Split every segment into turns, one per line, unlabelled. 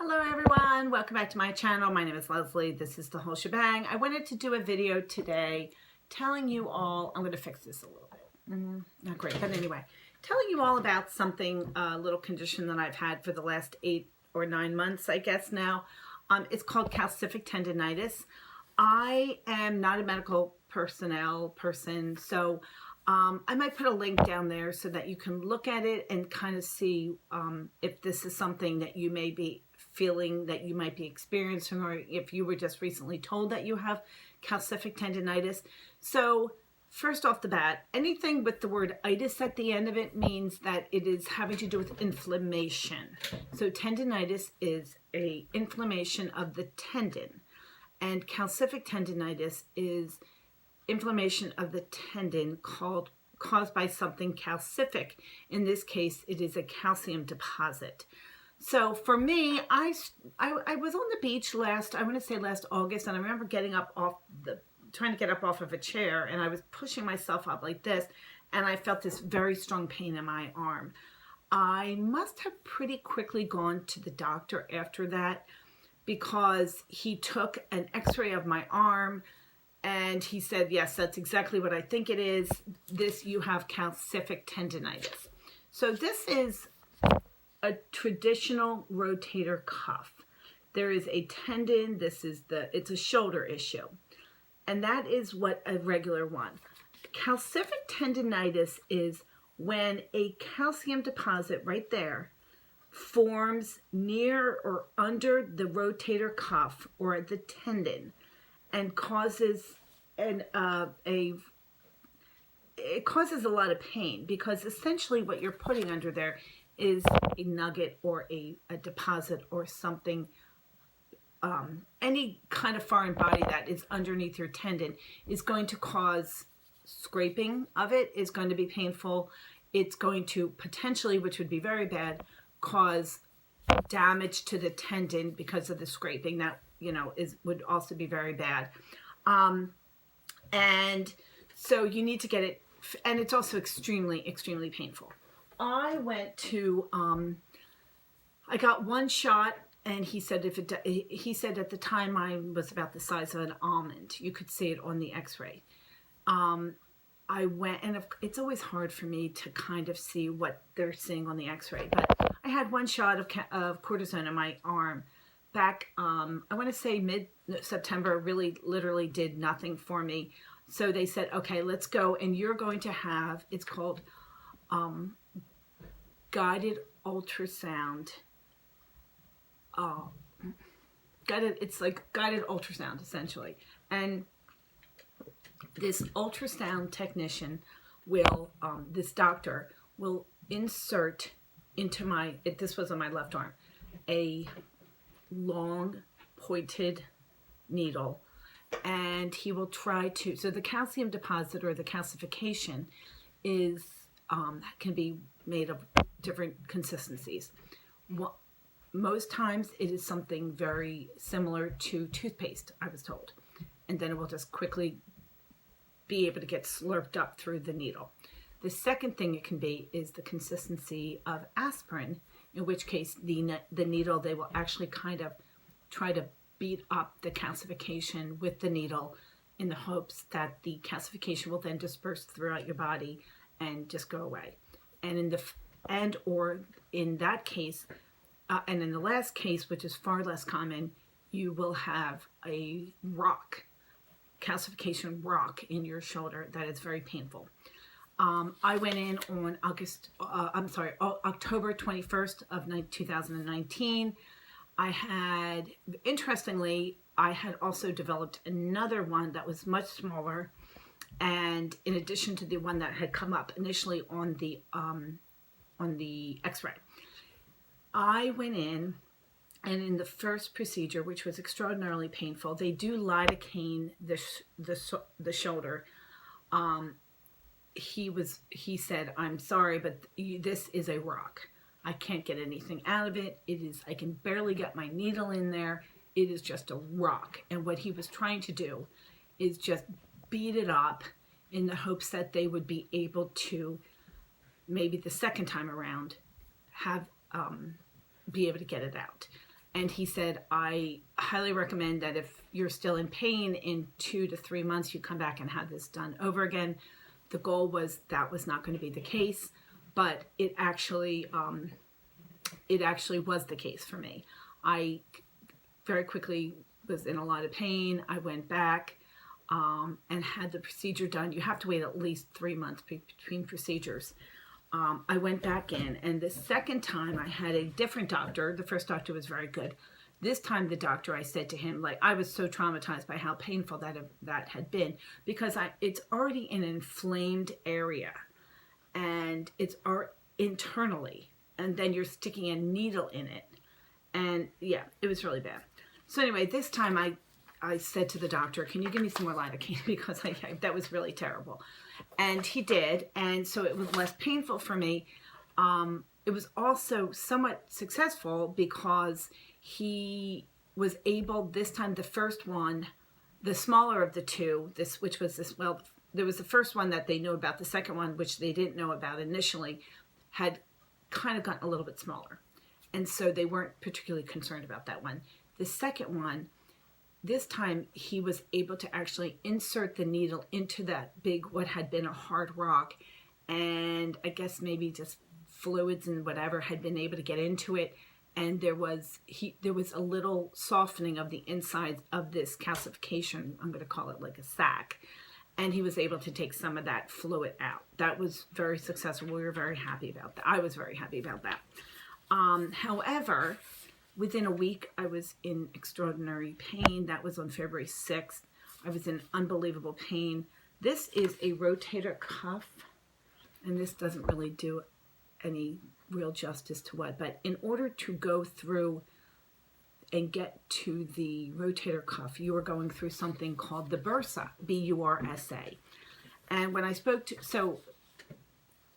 Hello everyone, welcome back to my channel. My name is Leslie. This is the whole shebang. I wanted to do a video today telling you all, I'm going to fix this a little bit. Not great, but anyway, telling you all about something, a little condition that I've had for the last 8 or 9 months, I guess now. It's called calcific tendonitis. I am not a medical person, so I might put a link down there so that you can look at it and kind of see if this is something that you may be feeling, that you might be experiencing, or if you were just recently told that you have calcific tendonitis. So first off the bat, anything with the word itis at the end of it means that it is having to do with inflammation. So tendonitis is a inflammation of the tendon, and calcific tendonitis is inflammation of the tendon caused by something calcific. In this case, it is a calcium deposit. So for me, I was on the beach last August, and I remember trying to get up off of a chair, and I was pushing myself up like this, and I felt this very strong pain in my arm. I must have pretty quickly gone to the doctor after that, because he took an x-ray of my arm, and he said, yes, that's exactly what I think it is. You have calcific tendonitis. So this is a traditional rotator cuff. There is a tendon, it's a shoulder issue. And that is what a regular one. Calcific tendonitis is when a calcium deposit right there forms near or under the rotator cuff or the tendon and causes it causes a lot of pain, because essentially what you're putting under there is a nugget or a deposit or something, any kind of foreign body that is underneath your tendon is going to cause scraping of it, is going to be painful. It's going to potentially, which would be very bad, cause damage to the tendon because of the scraping. That, would also be very bad. And so you need to get it, and it's also extremely, extremely painful. I went to, I got one shot, and he said he said at the time mine was about the size of an almond. You could see it on the x-ray. I went, and it's always hard for me to kind of see what they're seeing on the x-ray, but I had one shot of cortisone in my arm back, I want to say mid-September. Really literally did nothing for me. So they said, okay, let's go, and you're going to have, it's called guided ultrasound. It's like guided ultrasound essentially. And this ultrasound technician will, this doctor will insert into this was on my left arm, a long pointed needle, and he will try to, so the calcium deposit or the calcification is, can be made of different consistencies. Most times it is something very similar to toothpaste, I was told, and then it will just quickly be able to get slurped up through the needle. The second thing it can be is the consistency of aspirin, in which case the needle, they will actually kind of try to beat up the calcification with the needle in the hopes that the calcification will then disperse throughout your body and just go away. And in that case, and in the last case, which is far less common, you will have a calcification rock in your shoulder that is very painful. I went in on October 21st of 2019. Interestingly, I had also developed another one that was much smaller, and in addition to the one that had come up initially on the x-ray. I went in, and in the first procedure, which was extraordinarily painful, they do lidocaine the shoulder. He said, I'm sorry, but this is a rock. I can't get anything out of it. I can barely get my needle in there. It is just a rock. And what he was trying to do is just beat it up in the hopes that they would be able to, maybe the second time around, be able to get it out. And he said, I highly recommend that if you're still in pain in 2 to 3 months, you come back and have this done over again. The goal was that was not going to be the case, but it actually was the case for me. I very quickly was in a lot of pain. I went back and had the procedure done. You have to wait at least 3 months between procedures. I went back in, and the second time I had a different doctor. The first doctor was very good. This time the doctor, I said to him, like, I was so traumatized by how painful that had been, because it's already an inflamed area, and it's internally, and then you're sticking a needle in it. And yeah, it was really bad. So anyway, this time I said to the doctor, can you give me some more lidocaine, because that was really terrible. And he did, and so it was less painful for me. It was also somewhat successful because he was able, this time, the first one, the smaller of the two, there was the first one that they knew about. The second one, which they didn't know about initially, had kind of gotten a little bit smaller. And so they weren't particularly concerned about that one. The second one, this time he was able to actually insert the needle into that big, what had been a hard rock, and I guess maybe just fluids and whatever had been able to get into it, and there was a little softening of the inside of this calcification, I'm going to call it like a sac, and he was able to take some of that fluid out. That was very successful. We were very happy about that. I was very happy about that. However, within a week, I was in extraordinary pain. That was on February 6th. I was in unbelievable pain. This is a rotator cuff, and this doesn't really do any real justice to what, but in order to go through and get to the rotator cuff, you are going through something called the bursa, B-U-R-S-A. And when I spoke to, so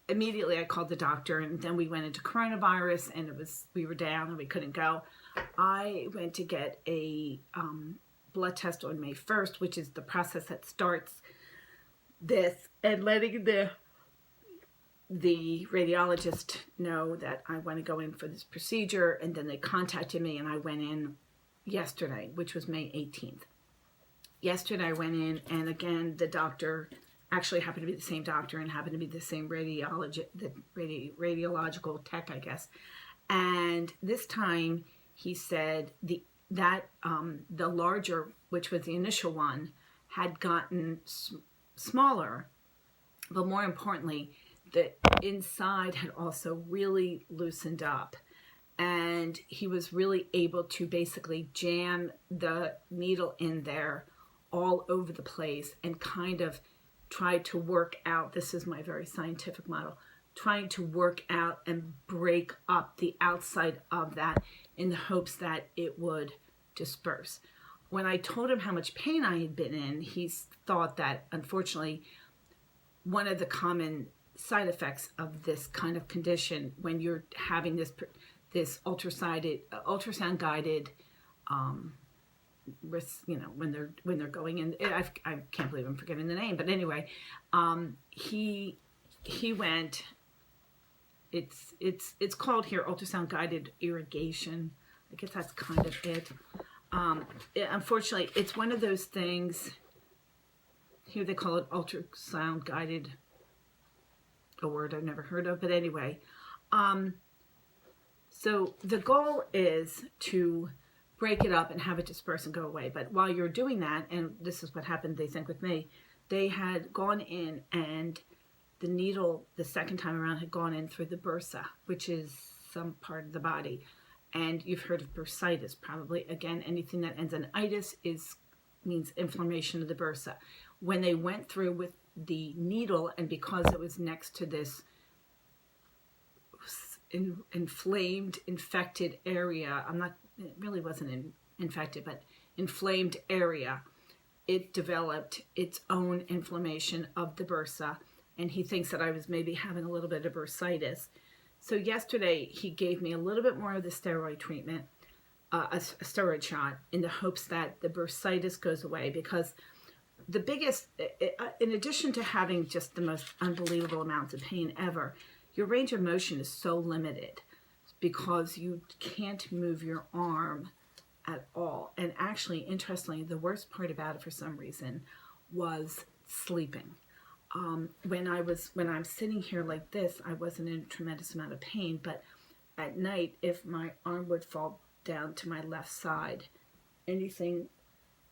immediately I called the doctor, and then we went into coronavirus, and we were down and we couldn't go. I went to get a blood test on May 1st, which is the process that starts this, and letting the radiologist know that I want to go in for this procedure. And then they contacted me, and I went in yesterday, which was May 18th. Yesterday I went in, and again, the doctor actually happened to be the same doctor and happened to be the same radiological tech, I guess. And this time he said the larger, which was the initial one, had gotten smaller, but more importantly, the inside had also really loosened up, and he was really able to basically jam the needle in there all over the place and kind of try to work out, this is my very scientific model, trying to work out and break up the outside of that in the hopes that it would disperse. When I told him how much pain I had been in, he thought that, unfortunately, one of the common side effects of this kind of condition, when you're having this ultrasound guided when they're going in, I can't believe I'm forgetting the name, but anyway, he went, it's called here ultrasound guided irrigation. I guess that's kind of it. Unfortunately, it's one of those things here, they call it ultrasound guided, a word I've never heard of, but anyway, so the goal is to break it up and have it disperse and go away. But while you're doing that, and this is what happened, they think, with me, they had gone in, and the needle the second time around had gone in through the bursa, which is some part of the body. And you've heard of bursitis, probably. Again, anything that ends in itis means inflammation of the bursa. When they went through with the needle, and because it was next to this inflamed, infected area, it really wasn't infected, but inflamed area, it developed its own inflammation of the bursa, and he thinks that I was maybe having a little bit of bursitis. So yesterday he gave me a little bit more of the steroid treatment, a steroid shot, in the hopes that the bursitis goes away, because the biggest, in addition to having just the most unbelievable amounts of pain ever, your range of motion is so limited because you can't move your arm at all. And actually, interestingly, the worst part about it for some reason was sleeping. When I'm sitting here like this, I wasn't in a tremendous amount of pain, but at night, if my arm would fall down to my left side, anything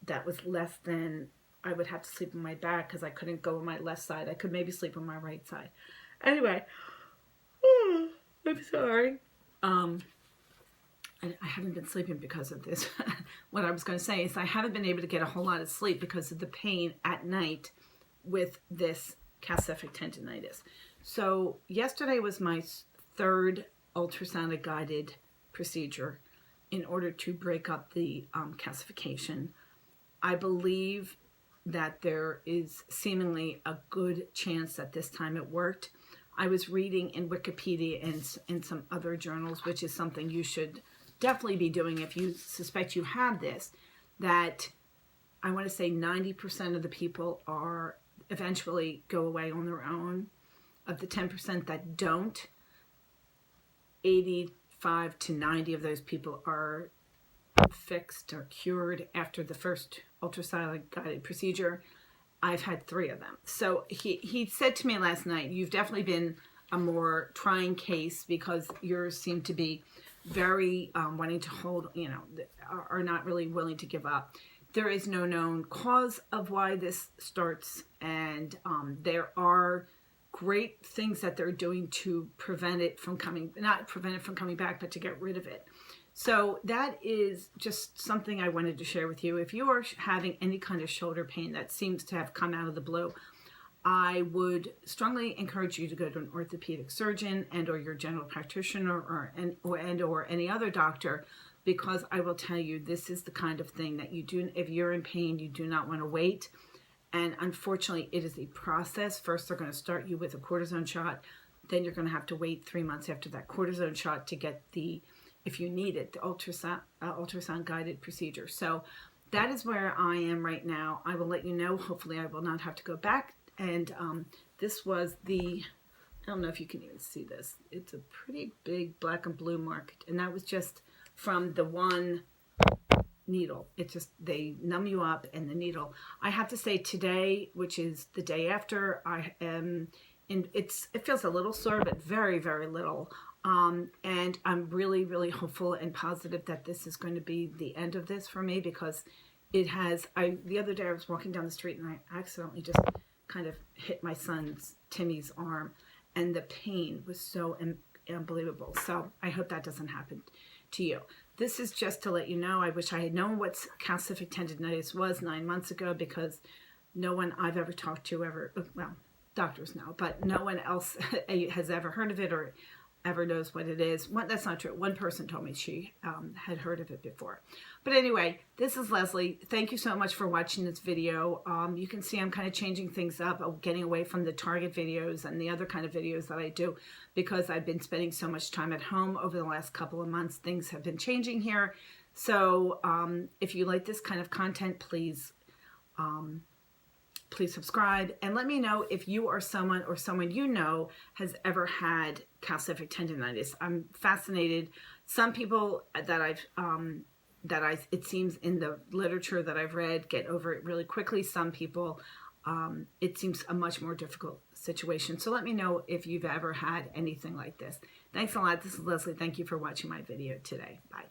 that was less than, I would have to sleep on my back because I couldn't go on my left side. I could maybe sleep on my right side. Anyway, I'm sorry. I haven't been sleeping because of this. What I was going to say is I haven't been able to get a whole lot of sleep because of the pain at night with this calcific tendonitis. So yesterday was my third ultrasonic guided procedure in order to break up the calcification. I believe that there is seemingly a good chance that this time it worked. I was reading in Wikipedia and in some other journals, which is something you should definitely be doing if you suspect you have this, that I want to say 90% of the people are eventually go away on their own. Of the 10% that don't, 85 to 90 of those people are fixed or cured after the first ultrasonic guided procedure. I've had 3 of them. So he said to me last night, you've definitely been a more trying case because yours seem to be very wanting to hold, are not really willing to give up. There is no known cause of why this starts, and there are great things that they're doing to prevent it from coming, not prevent it from coming back, but to get rid of it. So that is just something I wanted to share with you. If you are having any kind of shoulder pain that seems to have come out of the blue, I would strongly encourage you to go to an orthopedic surgeon and or your general practitioner or any other doctor, because I will tell you, this is the kind of thing that you do, if you're in pain, you do not want to wait. And unfortunately, it is a process. First, they're going to start you with a cortisone shot. Then you're going to have to wait 3 months after that cortisone shot to get the, if you need it, the ultrasound guided procedure. So that is where I am right now. I will let you know. Hopefully, I will not have to go back. And this was the, I don't know if you can even see this. It's a pretty big black and blue mark. And that was just from the one needle. It's just, they numb you up and the needle. I have to say today, which is the day after, I am in, it feels a little sore, but very, very little. And I'm really, really hopeful and positive that this is going to be the end of this for me, because it has, the other day I was walking down the street and I accidentally just kind of hit my son's, Timmy's arm, and the pain was so unbelievable. So I hope that doesn't happen to you. This is just to let you know, I wish I had known what calcific tendonitis was 9 months ago, because no one I've ever talked to ever, well, doctors know, but no one else has ever heard of it or ever knows what it is. That's not true. One person told me she had heard of it before. But anyway, this is Leslie. Thank you so much for watching this video. You can see I'm kind of changing things up, getting away from the Target videos and the other kind of videos that I do, because I've been spending so much time at home over the last couple of months. Things have been changing here. So if you like this kind of content, please subscribe, and let me know if you or someone you know has ever had calcific tendonitis. I'm fascinated. Some people it seems in the literature that I've read get over it really quickly. Some people, it seems a much more difficult situation. So let me know if you've ever had anything like this. Thanks a lot. This is Leslie. Thank you for watching my video today. Bye.